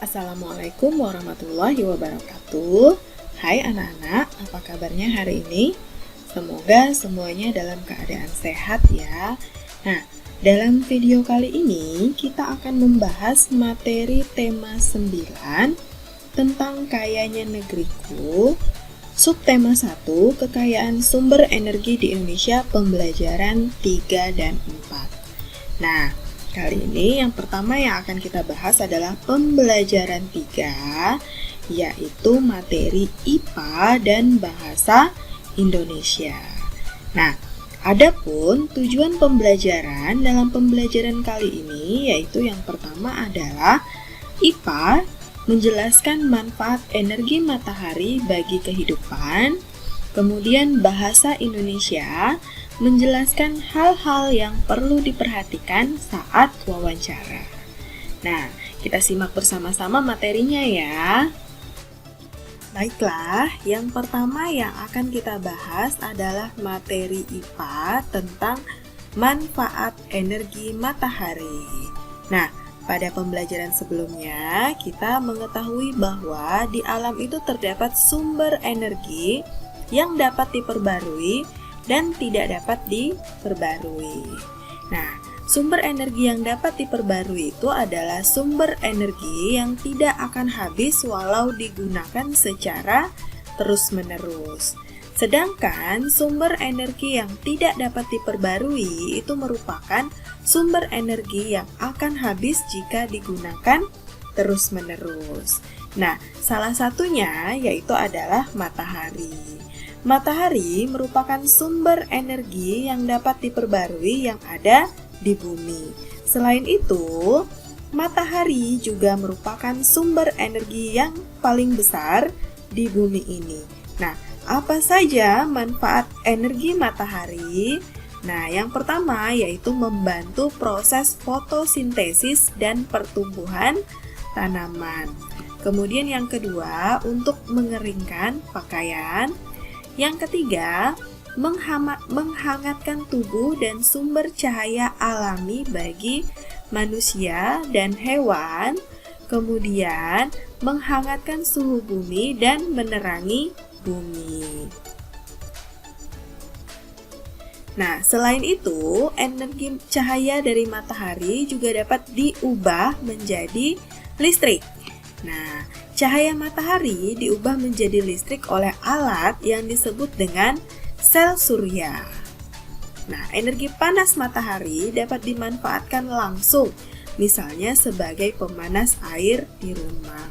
Assalamualaikum warahmatullahi wabarakatuh. Hai anak-anak, apa kabarnya hari ini? Semoga semuanya dalam keadaan sehat ya. Nah, dalam video kali ini kita akan membahas materi tema 9 tentang kayanya negeriku. Subtema 1, kekayaan sumber energi di Indonesia, pembelajaran 3 dan 4. Nah, kali ini yang pertama yang akan kita bahas adalah pembelajaran 3, yaitu materi IPA dan bahasa Indonesia. Nah, adapun tujuan pembelajaran dalam pembelajaran kali ini yaitu yang pertama adalah IPA menjelaskan manfaat energi matahari bagi kehidupan. Kemudian bahasa Indonesia menjelaskan hal-hal yang perlu diperhatikan saat wawancara. Nah, kita simak bersama-sama materinya ya. Baiklah, yang pertama yang akan kita bahas adalah materi IPA tentang manfaat energi matahari. Nah, pada pembelajaran sebelumnya, kita mengetahui bahwa di alam itu terdapat sumber energi yang dapat diperbarui dan tidak dapat diperbarui. Nah, sumber energi yang dapat diperbarui itu adalah sumber energi yang tidak akan habis walau digunakan secara terus-menerus. Sedangkan sumber energi yang tidak dapat diperbarui itu merupakan sumber energi yang akan habis jika digunakan terus-menerus. Nah, salah satunya yaitu adalah matahari. Matahari merupakan sumber energi yang dapat diperbarui yang ada di bumi. Selain itu, matahari juga merupakan sumber energi yang paling besar di bumi ini. Nah, apa saja manfaat energi matahari? Nah, yang pertama yaitu membantu proses fotosintesis dan pertumbuhan tanaman. Kemudian yang kedua, untuk mengeringkan pakaian. Yang ketiga, menghangatkan tubuh dan sumber cahaya alami bagi manusia dan hewan. Kemudian, menghangatkan suhu bumi dan menerangi bumi. Nah, selain itu, energi cahaya dari matahari juga dapat diubah menjadi listrik. Nah, cahaya matahari diubah menjadi listrik oleh alat yang disebut dengan sel surya. Nah, energi panas matahari dapat dimanfaatkan langsung, misalnya sebagai pemanas air di rumah.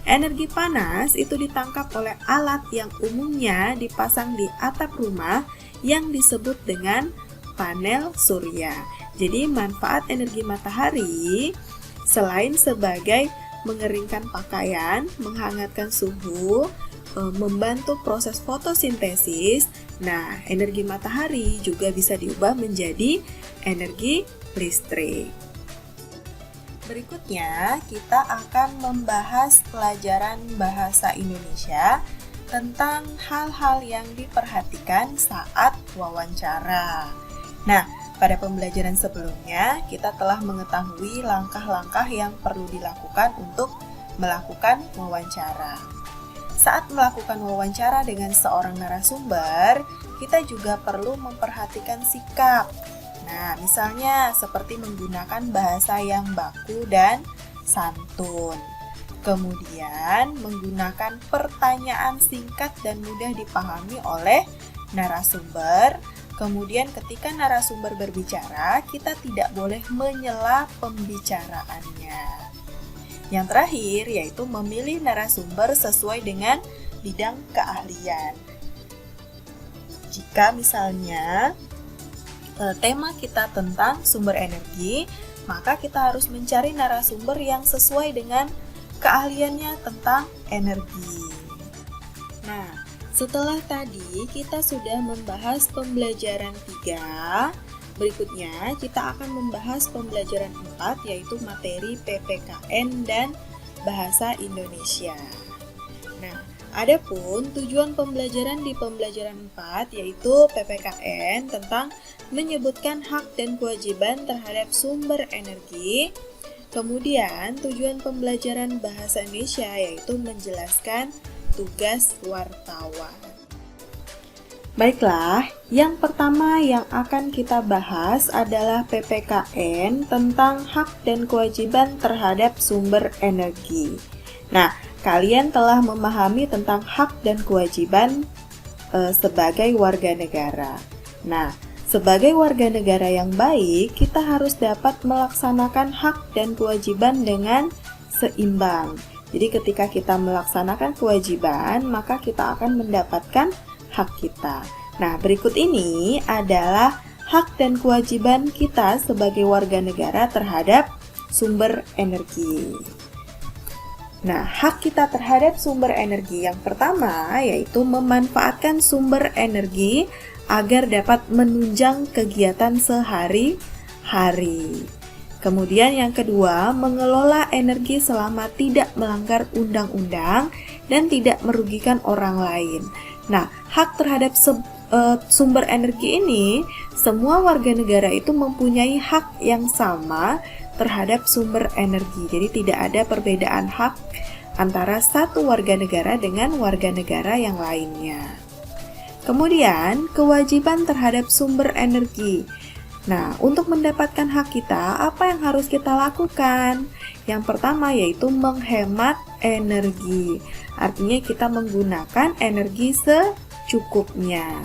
Energi panas itu ditangkap oleh alat yang umumnya dipasang di atap rumah yang disebut dengan panel surya. Jadi, manfaat energi matahari selain sebagai mengeringkan pakaian, menghangatkan suhu, membantu proses fotosintesis. Nah, energi matahari juga bisa diubah menjadi energi listrik. Berikutnya, kita akan membahas pelajaran bahasa Indonesia tentang hal-hal yang diperhatikan saat wawancara. Nah, pada pembelajaran sebelumnya, kita telah mengetahui langkah-langkah yang perlu dilakukan untuk melakukan wawancara. Saat melakukan wawancara dengan seorang narasumber, kita juga perlu memperhatikan sikap. Nah, misalnya seperti menggunakan bahasa yang baku dan santun. Kemudian, menggunakan pertanyaan singkat dan mudah dipahami oleh narasumber. Kemudian ketika narasumber berbicara, kita tidak boleh menyela pembicaraannya. Yang terakhir yaitu memilih narasumber sesuai dengan bidang keahlian. Jika misalnya tema kita tentang sumber energi, maka kita harus mencari narasumber yang sesuai dengan keahliannya tentang energi. Nah, setelah tadi kita sudah membahas pembelajaran 3, berikutnya kita akan membahas pembelajaran 4 yaitu materi PPKN dan bahasa Indonesia. Nah, adapun tujuan pembelajaran di pembelajaran 4 yaitu PPKN tentang menyebutkan hak dan kewajiban terhadap sumber energi. Kemudian, tujuan pembelajaran bahasa Indonesia yaitu menjelaskan tugas wartawan. Baiklah, yang pertama yang akan kita bahas adalah PPKN tentang hak dan kewajiban terhadap sumber energi. Nah, kalian telah memahami tentang hak dan kewajiban sebagai warga negara. Nah, sebagai warga negara yang baik, kita harus dapat melaksanakan hak dan kewajiban dengan seimbang. Jadi ketika kita melaksanakan kewajiban, maka kita akan mendapatkan hak kita. Nah, berikut ini adalah hak dan kewajiban kita sebagai warga negara terhadap sumber energi. Nah, hak kita terhadap sumber energi yang pertama yaitu memanfaatkan sumber energi agar dapat menunjang kegiatan sehari-hari. Kemudian yang kedua, mengelola energi selama tidak melanggar undang-undang dan tidak merugikan orang lain. Nah, hak terhadap sumber energi ini, semua warga negara itu mempunyai hak yang sama terhadap sumber energi. Jadi tidak ada perbedaan hak antara satu warga negara dengan warga negara yang lainnya. Kemudian, kewajiban terhadap sumber energi. Nah, untuk mendapatkan hak kita, apa yang harus kita lakukan? Yang pertama yaitu menghemat energi. Artinya kita menggunakan energi secukupnya.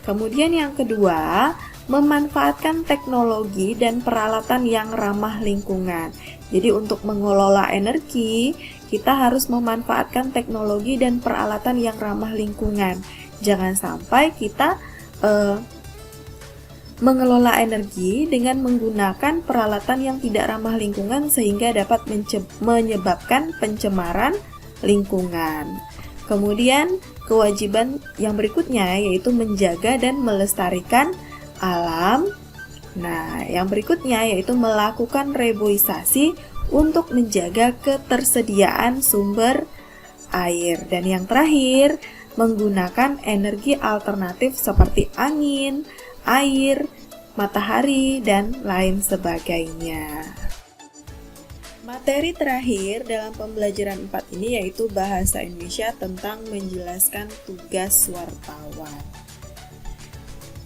Kemudian yang kedua, memanfaatkan teknologi dan peralatan yang ramah lingkungan. Jadi untuk mengelola energi, kita harus memanfaatkan teknologi dan peralatan yang ramah lingkungan. Jangan sampai kita mengelola energi dengan menggunakan peralatan yang tidak ramah lingkungan sehingga dapat menyebabkan pencemaran lingkungan. Kemudian kewajiban yang berikutnya yaitu menjaga dan melestarikan alam. Nah, yang berikutnya yaitu melakukan reboisasi untuk menjaga ketersediaan sumber air. Dan yang terakhir, menggunakan energi alternatif seperti angin, air, matahari, dan lain sebagainya. Materi terakhir dalam pembelajaran 4 ini yaitu bahasa Indonesia tentang menjelaskan tugas wartawan.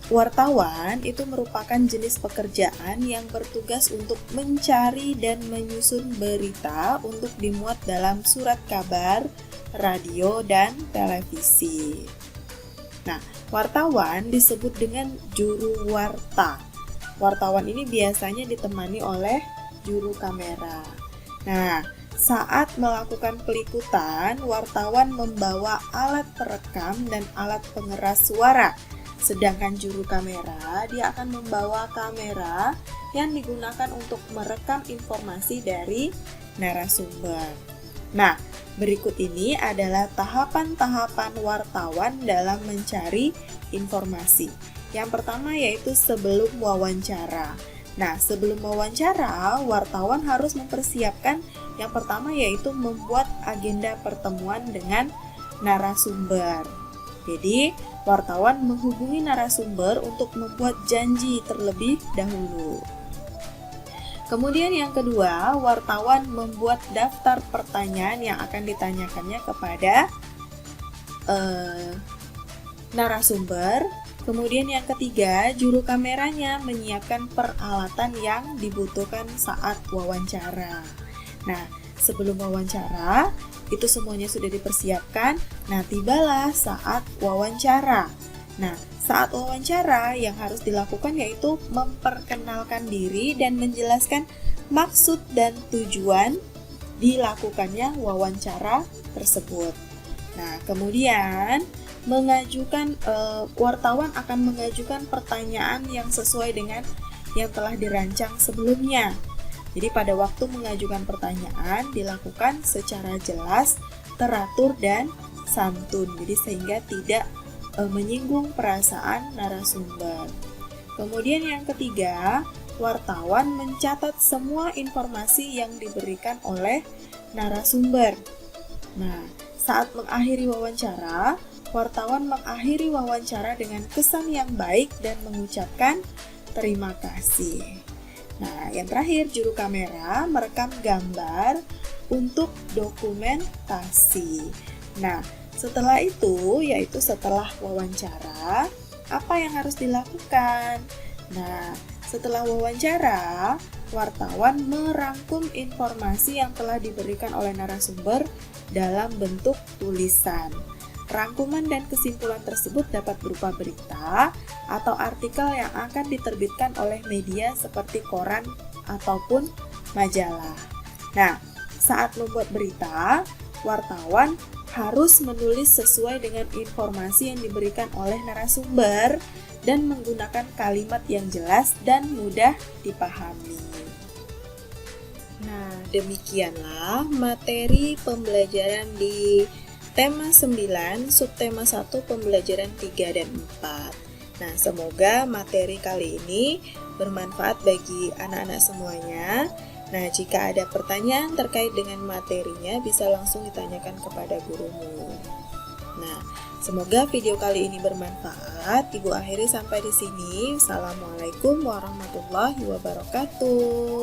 Wartawan itu merupakan jenis pekerjaan yang bertugas untuk mencari dan menyusun berita untuk dimuat dalam surat kabar, radio, dan televisi. Nah, wartawan disebut dengan juru warta. Wartawan ini biasanya ditemani oleh juru kamera. Nah, saat melakukan peliputan, wartawan membawa alat perekam dan alat pengeras suara. Sedangkan juru kamera, dia akan membawa kamera yang digunakan untuk merekam informasi dari narasumber. Nah, berikut ini adalah tahapan-tahapan wartawan dalam mencari informasi. Yang pertama yaitu sebelum wawancara. Nah, sebelum wawancara, wartawan harus mempersiapkan yang pertama yaitu membuat agenda pertemuan dengan narasumber. Jadi, wartawan menghubungi narasumber untuk membuat janji terlebih dahulu. Kemudian yang kedua, wartawan membuat daftar pertanyaan yang akan ditanyakannya kepada narasumber. Kemudian yang ketiga, juru kameranya menyiapkan peralatan yang dibutuhkan saat wawancara. Nah, sebelum wawancara, itu semuanya sudah dipersiapkan. Nah, tibalah saat wawancara. Nah, saat wawancara yang harus dilakukan yaitu memperkenalkan diri dan menjelaskan maksud dan tujuan dilakukannya wawancara tersebut. Nah, kemudian wartawan akan mengajukan pertanyaan yang sesuai dengan yang telah dirancang sebelumnya. Jadi pada waktu mengajukan pertanyaan dilakukan secara jelas, teratur, dan santun. Jadi sehingga tidak menyinggung perasaan narasumber. Kemudian yang ketiga, wartawan mencatat semua informasi yang diberikan oleh narasumber. Nah, saat mengakhiri wawancara, wartawan mengakhiri wawancara dengan kesan yang baik dan mengucapkan terima kasih. Nah, yang terakhir, juru kamera merekam gambar untuk dokumentasi. Nah, setelah itu, yaitu setelah wawancara, apa yang harus dilakukan? Nah, setelah wawancara, wartawan merangkum informasi yang telah diberikan oleh narasumber dalam bentuk tulisan. Rangkuman dan kesimpulan tersebut dapat berupa berita atau artikel yang akan diterbitkan oleh media seperti koran ataupun majalah. Nah, saat membuat berita, wartawan harus menulis sesuai dengan informasi yang diberikan oleh narasumber dan menggunakan kalimat yang jelas dan mudah dipahami. Nah, demikianlah materi pembelajaran di tema 9, subtema 1, pembelajaran 3 dan 4. Nah, semoga materi kali ini bermanfaat bagi anak-anak semuanya. Nah, jika ada pertanyaan terkait dengan materinya, bisa langsung ditanyakan kepada gurumu. Nah, semoga video kali ini bermanfaat. Ibu akhiri sampai di sini. Assalamualaikum warahmatullahi wabarakatuh.